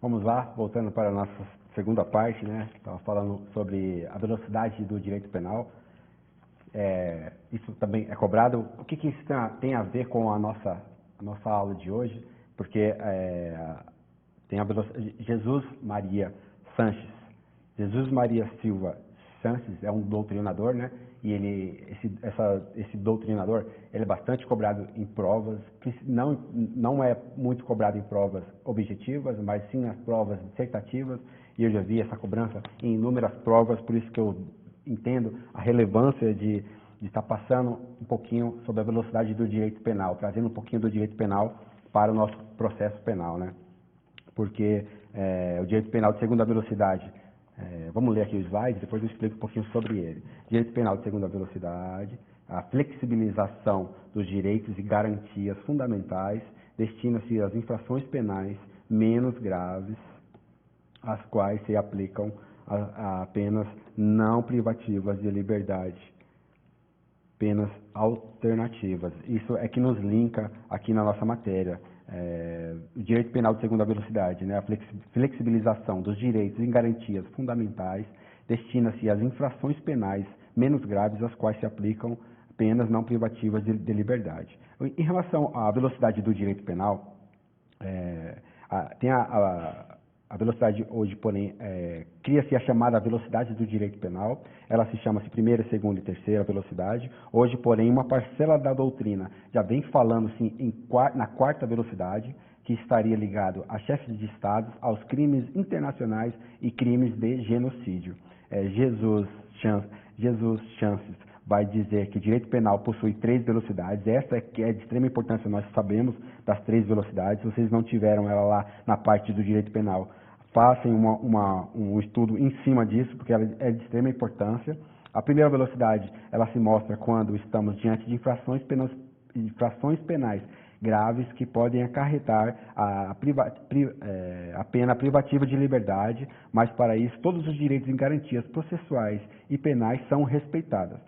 Vamos lá, voltando para a nossa segunda parte, né? Estava falando sobre a velocidade do direito penal. Isso também é cobrado. O que isso tem a ver com a nossa aula de hoje? Porque tem a velocidade. Jesus Maria Sanches. Jesus Maria Silva Sanches é um doutrinador, né? E esse doutrinador, ele é bastante cobrado em provas, não é muito cobrado em provas objetivas, mas sim nas provas dissertativas, e eu já vi essa cobrança em inúmeras provas, por isso que eu entendo a relevância de estar passando um pouquinho sobre a velocidade do direito penal, trazendo um pouquinho do direito penal para o nosso processo penal, né? Porque o direito penal de segunda velocidade, vamos ler aqui o slide, depois eu explico um pouquinho sobre ele. Direito penal de segunda velocidade, a flexibilização dos direitos e garantias fundamentais, destina-se às infrações penais menos graves, às quais se aplicam a penas não privativas de liberdade, penas alternativas. Isso é que nos linka aqui na nossa matéria. O direito penal de segunda velocidade, né? A flexibilização dos direitos e garantias fundamentais, destina-se às infrações penais menos graves, às quais se aplicam penas não privativas de liberdade. Em relação à velocidade do direito penal, tem a velocidade hoje, porém, cria-se a chamada velocidade do direito penal. Ela se chama-se primeira, segunda e terceira velocidade. Hoje, porém, uma parcela da doutrina já vem falando sim na quarta velocidade, que estaria ligado a chefes de estados, aos crimes internacionais e crimes de genocídio. Jesus Chances vai dizer que o direito penal possui 3 velocidades. Essa é de extrema importância, nós sabemos das 3 velocidades. Se vocês não tiveram ela lá na parte do direito penal, façam um estudo em cima disso, porque ela é de extrema importância. A primeira velocidade, ela se mostra quando estamos diante de infrações penais graves que podem acarretar a pena privativa de liberdade, mas para isso todos os direitos e garantias processuais e penais são respeitadas.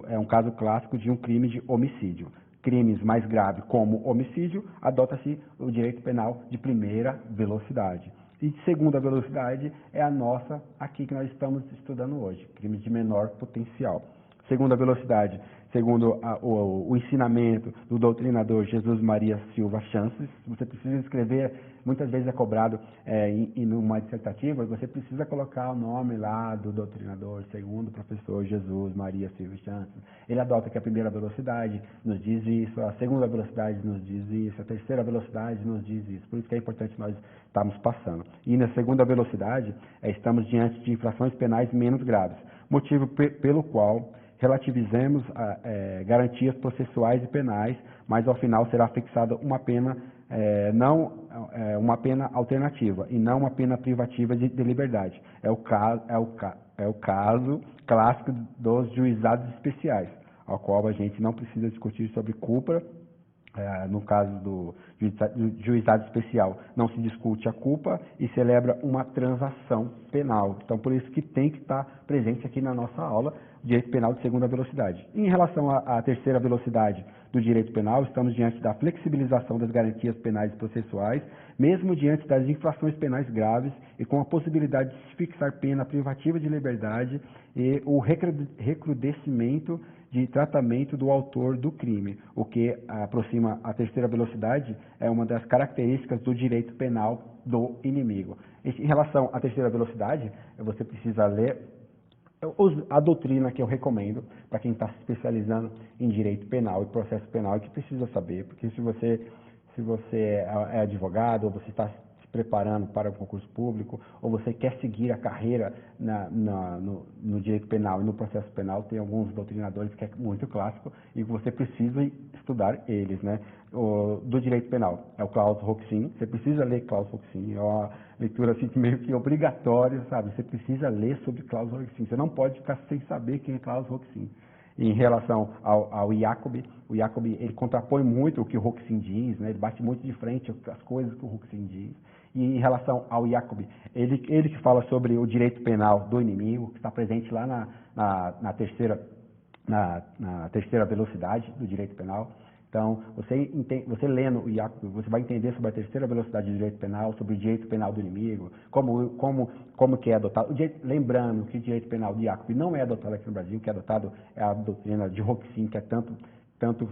É um caso clássico de um crime de homicídio. Crimes mais graves como homicídio, adota-se o direito penal de primeira velocidade. E de segunda velocidade é a nossa aqui que nós estamos estudando hoje, crimes de menor potencial. Segunda velocidade, segundo o ensinamento do doutrinador Jesus Maria Silva Chances, você precisa escrever, muitas vezes é cobrado em uma dissertativa, você precisa colocar o nome lá do doutrinador, segundo o professor Jesus Maria Silva Chances. Ele adota que a primeira velocidade nos diz isso, a segunda velocidade nos diz isso, a terceira velocidade nos diz isso. Por isso que é importante nós estarmos passando. E na segunda velocidade, estamos diante de infrações penais menos graves, motivo pelo qual relativizemos garantias processuais e penais, mas ao final será fixada uma pena uma pena alternativa e não uma pena privativa de liberdade. É o caso clássico dos juizados especiais, ao qual a gente não precisa discutir sobre culpa. No caso do juizado especial, não se discute a culpa e celebra uma transação penal. Então, por isso que tem que estar presente aqui na nossa aula, direito penal de segunda velocidade. Em relação à terceira velocidade do direito penal, estamos diante da flexibilização das garantias penais e processuais, mesmo diante das infrações penais graves e com a possibilidade de se fixar pena privativa de liberdade e o recrudescimento de tratamento do autor do crime, o que aproxima a terceira velocidade é uma das características do direito penal do inimigo. Em relação à terceira velocidade, você precisa ler a doutrina que eu recomendo para quem está se especializando em direito penal e processo penal e que precisa saber, porque se você é advogado ou você está se preparando para o concurso público ou você quer seguir a carreira no direito penal e no processo penal, tem alguns doutrinadores que é muito clássico e você precisa estudar eles, né? Do direito penal é o Klaus Roxin, você precisa ler Klaus Roxin, é uma leitura assim meio que obrigatória, sabe? Você precisa ler sobre Klaus Roxin, você não pode ficar sem saber quem é Klaus Roxin. Em relação ao Jacobi, o Jacobi ele contrapõe muito o que o Roxin diz, né? Ele bate muito de frente as coisas que o Roxin diz. E em relação ao Jacobi, ele que fala sobre o direito penal do inimigo, que está presente lá na terceira velocidade do direito penal, Então, você lendo o Iacube, você vai entender sobre a terceira velocidade do direito penal, sobre o direito penal do inimigo, como que é adotado. Lembrando que o direito penal do Iacube não é adotado aqui no Brasil, o que é adotado é a doutrina de Roxin, que é tanto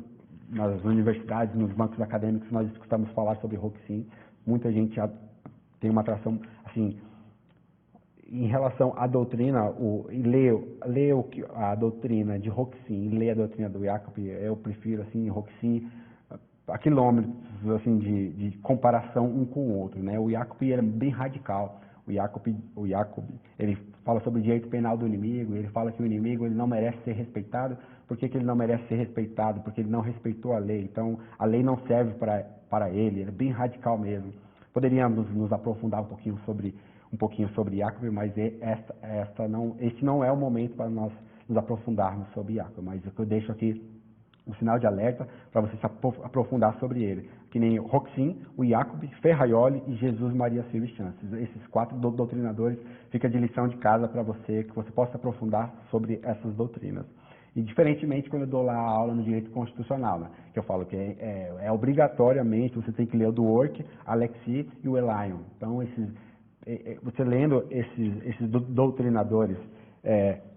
nas universidades, nos bancos acadêmicos, nós escutamos falar sobre Roxin. Muita gente tem uma atração, assim, em relação à doutrina, ler a doutrina de Roxin e ler a doutrina do Iacube, eu prefiro, assim, Roxin a quilômetros, assim, de comparação um com o outro, né? O Iacube é bem radical. O Iacube, ele fala sobre o direito penal do inimigo, ele fala que o inimigo ele não merece ser respeitado. Por que ele não merece ser respeitado? Porque ele não respeitou a lei. Então, a lei não serve para ele, é bem radical mesmo. Poderíamos nos aprofundar um pouquinho sobre Iacube, mas este não é o momento para nós nos aprofundarmos sobre Iacube, mas eu deixo aqui o sinal de alerta para você se aprofundar sobre ele. Que nem Roxin, o Iacube, Ferraioli e Jesus Maria Silva Chances. Esses 4 doutrinadores fica de lição de casa para você, que você possa aprofundar sobre essas doutrinas. E diferentemente quando eu dou lá a aula no direito constitucional, né, que eu falo que obrigatoriamente você tem que ler o Dwork, Alexis e o Elion. Então, você lendo esses doutrinadores,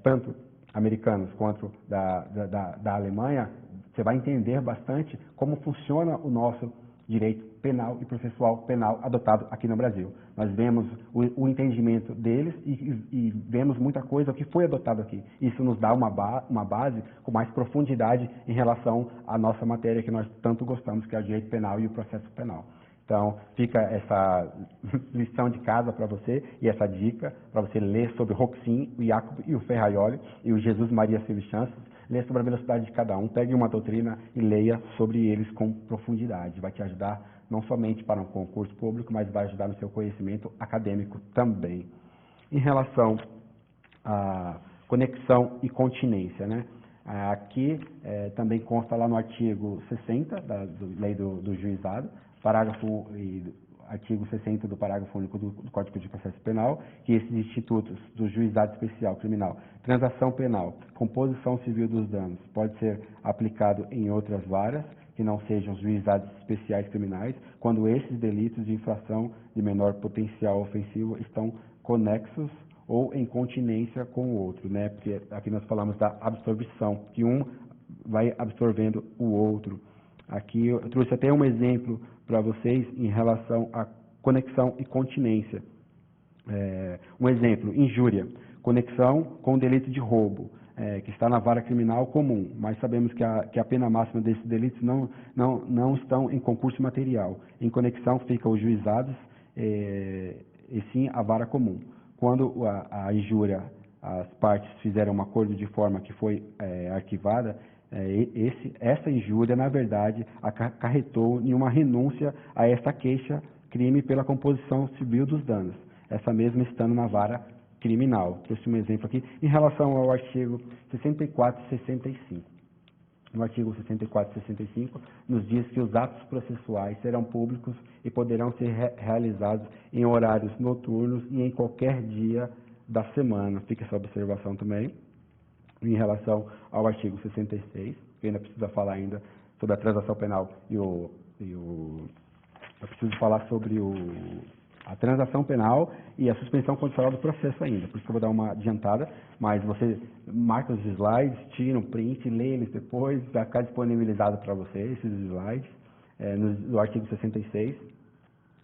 tanto americanos quanto da Alemanha, você vai entender bastante como funciona o nosso direito penal e processual penal adotado aqui no Brasil. Nós vemos o entendimento deles e vemos muita coisa que foi adotado aqui. Isso nos dá uma base com mais profundidade em relação à nossa matéria que nós tanto gostamos, que é o direito penal e o processo penal. Então, fica essa lição de casa para você e essa dica para você ler sobre Roxin, o Iacube e o Ferraioli e o Jesus Maria Silva Chances. Ler sobre a velocidade de cada um, pegue uma doutrina e leia sobre eles com profundidade. Vai te ajudar não somente para um concurso público, mas vai ajudar no seu conhecimento acadêmico também. Em relação à conexão e continência, né? Aqui também consta lá no artigo 60 da Lei do Juizado, artigo 60 do parágrafo único do Código de Processo Penal, que esses institutos do Juizado Especial Criminal, transação penal, composição civil dos danos, pode ser aplicado em outras varas, que não sejam os juizados especiais criminais, quando esses delitos de infração de menor potencial ofensivo estão conexos ou em continência com o outro, né? Porque aqui nós falamos da absorção, que um vai absorvendo o outro. Aqui eu trouxe até um exemplo para vocês em relação à conexão e continência. Um exemplo, injúria, conexão com o delito de roubo, que está na vara criminal comum, mas sabemos que a pena máxima desses delitos não estão em concurso material. Em conexão fica os juizados e sim a vara comum. Quando a injúria, as partes fizeram um acordo de forma que foi arquivada, essa injúria, na verdade, acarretou em uma renúncia a essa queixa-crime pela composição civil dos danos, essa mesma estando na vara criminal. Trouxe um exemplo aqui em relação ao artigo 64 e 65. No artigo 64 e 65, nos diz que os atos processuais serão públicos e poderão ser realizados em horários noturnos e em qualquer dia da semana. Fica essa observação também. Em relação ao artigo 66, que ainda precisa falar ainda sobre a transação penal eu preciso falar sobre a transação penal e a suspensão condicional do processo ainda, por isso que eu vou dar uma adiantada, mas você marca os slides, tira um print, lê eles depois, vai ficar disponibilizado para você esses slides. No artigo 66,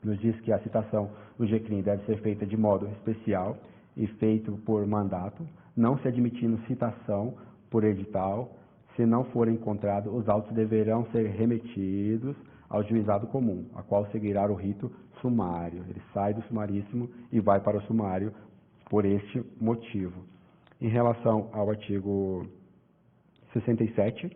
nos diz que a citação do GCRIM deve ser feita de modo especial e feito por mandato, não se admitindo citação por edital. Se não for encontrado, os autos deverão ser remetidos ao juizado comum, a qual seguirá o rito sumário. Ele sai do sumaríssimo e vai para o sumário por este motivo. Em relação ao artigo 67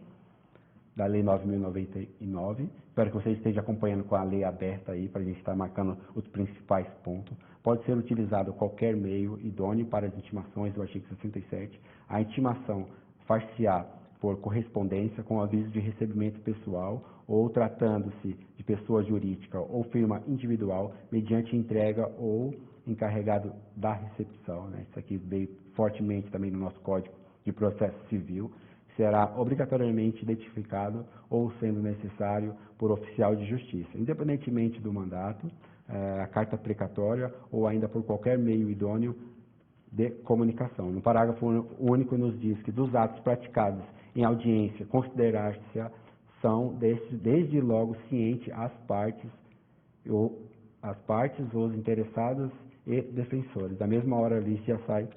da Lei 9.099, espero que você esteja acompanhando com a lei aberta aí, para a gente estar marcando os principais pontos. Pode ser utilizado qualquer meio idôneo para as intimações do artigo 67. A intimação far-se-á por correspondência com aviso de recebimento pessoal ou tratando-se de pessoa jurídica ou firma individual mediante entrega ou encarregado da recepção, né? Isso aqui veio fortemente também no nosso Código de Processo Civil, será obrigatoriamente identificado ou, sendo necessário, por oficial de justiça, independentemente do mandato, a carta precatória ou ainda por qualquer meio idôneo de comunicação. No parágrafo único nos diz que dos atos praticados em audiência, considerar-se são desde logo ciente as partes, os interessados e defensores. Da mesma hora ali já sai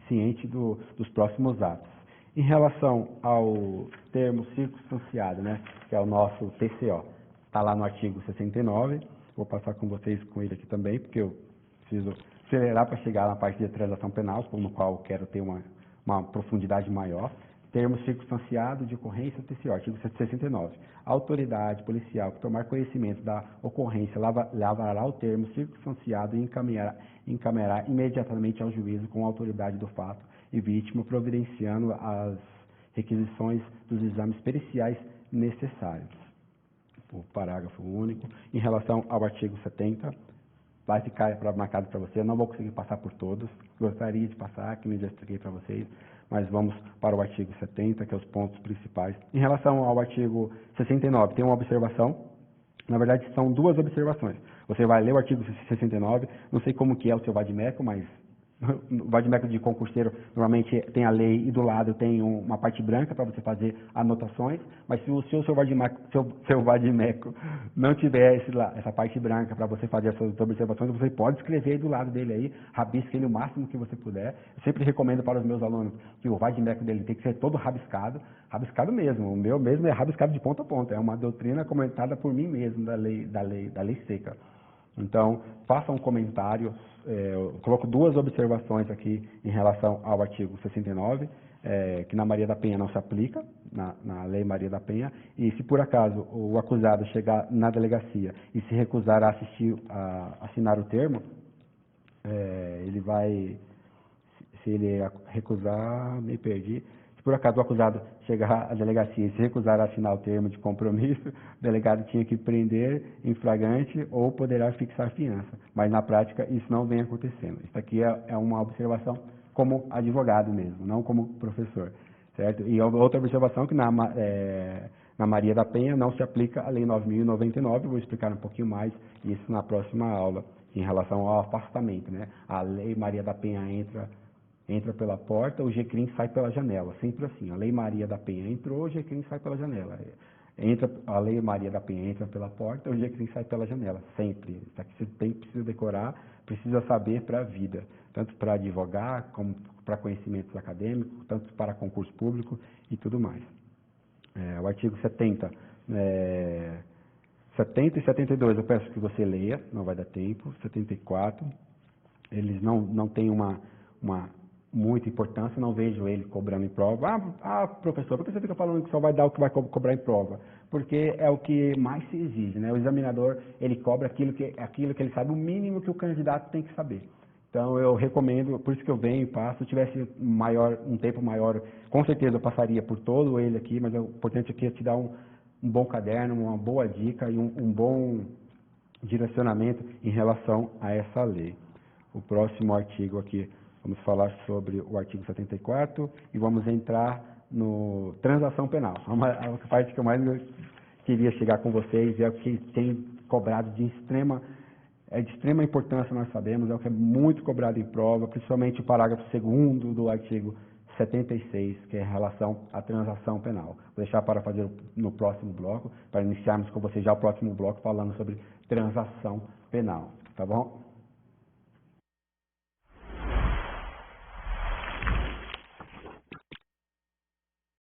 ciente dos próximos atos. Em relação ao termo circunstanciado, né, que é o nosso TCO, está lá no artigo 69, vou passar com vocês com ele aqui também, porque eu preciso acelerar para chegar na parte de transação penal, no qual eu quero ter uma profundidade maior. Termo circunstanciado de ocorrência TCO, artigo 69. A autoridade policial que tomar conhecimento da ocorrência lavrará o termo circunstanciado e encaminhará imediatamente ao juízo com a autoridade do fato e vítima, providenciando as requisições dos exames periciais necessários. O parágrafo único. Em relação ao artigo 70, vai ficar marcado para você, eu não vou conseguir passar por todos, gostaria de passar, que eu já expliquei para vocês, mas vamos para o artigo 70, que é os pontos principais. Em relação ao artigo 69, tem uma observação, na verdade são duas observações. Você vai ler o artigo 69, não sei como que é o seu vadimeco, mas o vadimeco de concurseiro normalmente tem a lei e do lado tem uma parte branca para você fazer anotações, mas se o seu vadimeco não tiver essa parte branca para você fazer essas observações, você pode escrever aí do lado dele aí, rabisca ele o máximo que você puder. Eu sempre recomendo para os meus alunos que o vadimeco dele tem que ser todo rabiscado mesmo. O meu mesmo é rabiscado de ponta a ponta, é uma doutrina comentada por mim mesmo da lei seca. Então, faça um comentário, eu coloco duas observações aqui em relação ao artigo 69, que na Maria da Penha não se aplica, na Lei Maria da Penha, e se por acaso o acusado chegar na delegacia e se recusar a assinar o termo, ele vai, se ele recusar, me perdi, por acaso o acusado chegar à delegacia e se recusar a assinar o termo de compromisso, o delegado tinha que prender em flagrante ou poderá fixar fiança. Mas na prática isso não vem acontecendo. Isso aqui é uma observação como advogado mesmo, não como professor, certo? E outra observação que na Maria da Penha não se aplica a Lei 9.099, vou explicar um pouquinho mais isso na próxima aula, em relação ao afastamento, né? A Lei Maria da Penha entra pela porta, o GCRIM sai pela janela, sempre assim. A Lei Maria da Penha entrou, o GCRIM sai pela janela. A Lei Maria da Penha entra pela porta, o GCRIM sai pela janela, sempre. Isso aqui você precisa decorar, precisa saber para a vida, tanto para advogar, como para conhecimentos acadêmicos, tanto para concurso público e tudo mais. O artigo 70, 70 e 72 eu peço que você leia, não vai dar tempo. 74, eles não têm uma muita importância, não vejo ele cobrando em prova. Professor, por que você fica falando que só vai dar o que vai cobrar em prova? Porque é o que mais se exige, né? O examinador, ele cobra aquilo que ele sabe, o mínimo que o candidato tem que saber. Então, eu recomendo, por isso que eu venho e passo, se tivesse um tempo maior, com certeza eu passaria por todo ele aqui, mas o importante aqui é te dar um bom caderno, uma boa dica e um bom direcionamento em relação a essa lei. O próximo artigo aqui, vamos falar sobre o artigo 74 e vamos entrar no transação penal. A parte que eu mais queria chegar com vocês é o que tem cobrado de extrema importância, nós sabemos, é o que é muito cobrado em prova, principalmente o parágrafo 2º do artigo 76, que é em relação à transação penal. Vou deixar para fazer no próximo bloco, para iniciarmos com vocês já o próximo bloco falando sobre transação penal, tá bom?